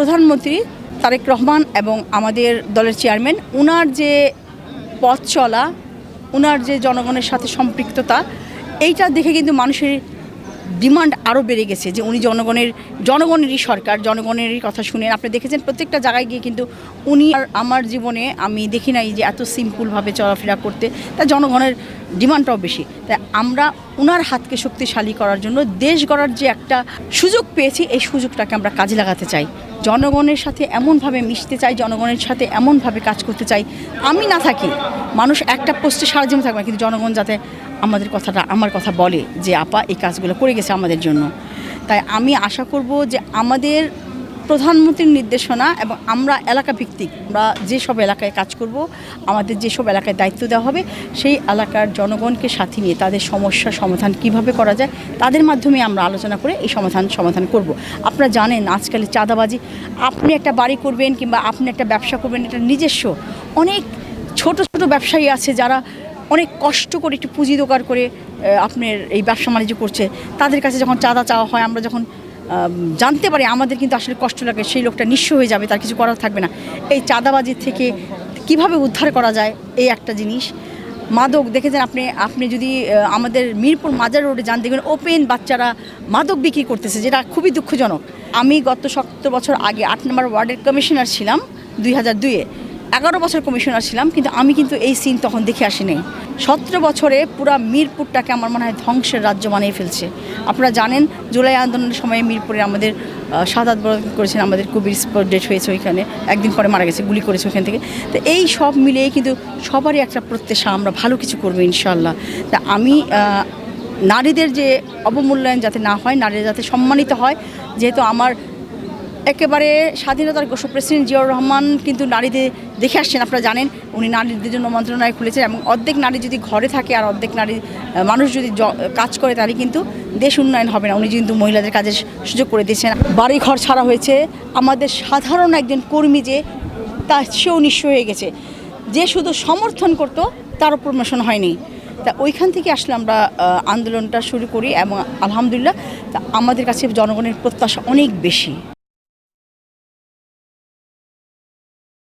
প্রধানমন্ত্রী তারেক রহমান এবং আমাদের দলের চেয়ারম্যান উনার যে পথ চলা, উনার যে জনগণের সাথে সম্পৃক্ততা, এইটা দেখে কিন্তু মানুষের ডিমান্ড আরও বেড়ে গেছে যে উনি জনগণেরই সরকার, জনগণেরই কথা শুনেন। আপনি দেখেছেন প্রত্যেকটা জায়গায় গিয়ে কিন্তু উনি আমার জীবনে আমি দেখি নাই যে এত সিম্পলভাবে চলাফেরা করতে, তা জনগণের ডিমান্ডটাও বেশি। তাই আমরা উনার হাতকে শক্তিশালী করার জন্য দেশ গড়ার যে একটা সুযোগ পেয়েছি, এই সুযোগটাকে আমরা কাজে লাগাতে চাই। জনগণের সাথে এমনভাবে মিশতে চাই, জনগণের সাথে এমনভাবে কাজ করতে চাই, আমি না থাকি, মানুষ একটা পোস্টে সারা জীবন থাকবে, কিন্তু জনগণ যাতে আমার কথা বলে যে আপা এই কাজগুলো করে গেছে আমাদের জন্য। তাই আমি আশা করব যে আমাদের প্রধানমন্ত্রীর নির্দেশনা এবং আমরা এলাকা ভিত্তিক, আমরা যেসব এলাকায় কাজ করব, আমাদের যেসব এলাকায় দায়িত্ব দেওয়া হবে, সেই এলাকার জনগণকে সাথে নিয়ে তাদের সমস্যার সমাধান কিভাবে করা যায়, তাদের মাধ্যমে আমরা আলোচনা করে এই সমাধান করব। আপনারা জানেন আজকাল চাঁদাবাজি, আপনি একটা বাড়ি করবেন কিংবা আপনি একটা ব্যবসা করবেন, এটা নিজস্ব অনেক ছোট ছোট ব্যবসায়ী আছে যারা অনেক কষ্ট করে একটু পুঁজি জোগাড় করে আপনার এই ব্যবসা বাণিজ্য করছে। তাদের কাছে যখন চাঁদা চাওয়া হয়, আমরা যখন জানতে পারি আমাদের কিন্তু আসলে কষ্ট লাগে, সেই লোকটা নিঃস্ব হয়ে যাবে, তার কিছু করার থাকবে না। এই চাঁদাবাজির থেকে কিভাবে উদ্ধার করা যায়, এই একটা জিনিস। মাদক দেখেছেন আপনি যদি আমাদের মিরপুর মাজার রোডে যান, দেখবেন ওপেন বাচ্চারা মাদক বিক্রি করতেছে, যেটা খুবই দুঃখজনক। আমি গত 17 বছর আগে 8 নম্বর ওয়ার্ডের কমিশনার ছিলাম, 2002-এ 11 বছর কমিশনার ছিলাম, কিন্তু আমি কিন্তু এই সিন তখন দেখে আসিনি। 17 বছরে পুরা মিরপুরটাকে আমার মনে হয় ধ্বংসের রাজ্য বানিয়ে ফেলছে। আপনারা জানেন জুলাই আন্দোলনের সময় মিরপুরে আমাদের শাহাদাত বরণ করেছেন, আমাদের কবির স্পট ডেট হয়েছে, ওইখানে একদিন পরে মারা গেছে, গুলি করেছে ওইখান থেকে। তো এই সব মিলিয়ে কিন্তু সবারই একটা প্রত্যাশা আমরা ভালো কিছু করবো ইনশাআল্লাহ। তা আমি নারীদের যে অবমূল্যায়ন যাতে না হয়, নারীরা যাতে সম্মানিত হয়, যেহেতু আমার একেবারে স্বাধীনতার ঘোষক প্রেসিডেন্ট জিয়াউর রহমান কিন্তু নারীদের দেখে আসছেন। আপনারা জানেন উনি নারীদের জন্য মন্ত্রণালয় খুলেছেন, এবং অর্ধেক নারী যদি ঘরে থাকে আর অর্ধেক মানুষ যদি কাজ করে, তাহলে কিন্তু দেশ উন্নয়ন হবে না। উনি কিন্তু মহিলাদের কাজের সুযোগ করে দিয়েছেন, বাড়ি ঘর ছাড়া হয়েছে। আমাদের সাধারণ একজন কর্মী যে সেও নিঃস্ব হয়ে গেছে, যে শুধু সমর্থন করতো তারও প্রমোশন হয়নি। তা ওইখান থেকে আসলে আমরা আন্দোলনটা শুরু করি, এবং আলহামদুলিল্লাহ তা আমাদের কাছে জনগণের প্রত্যাশা অনেক বেশি।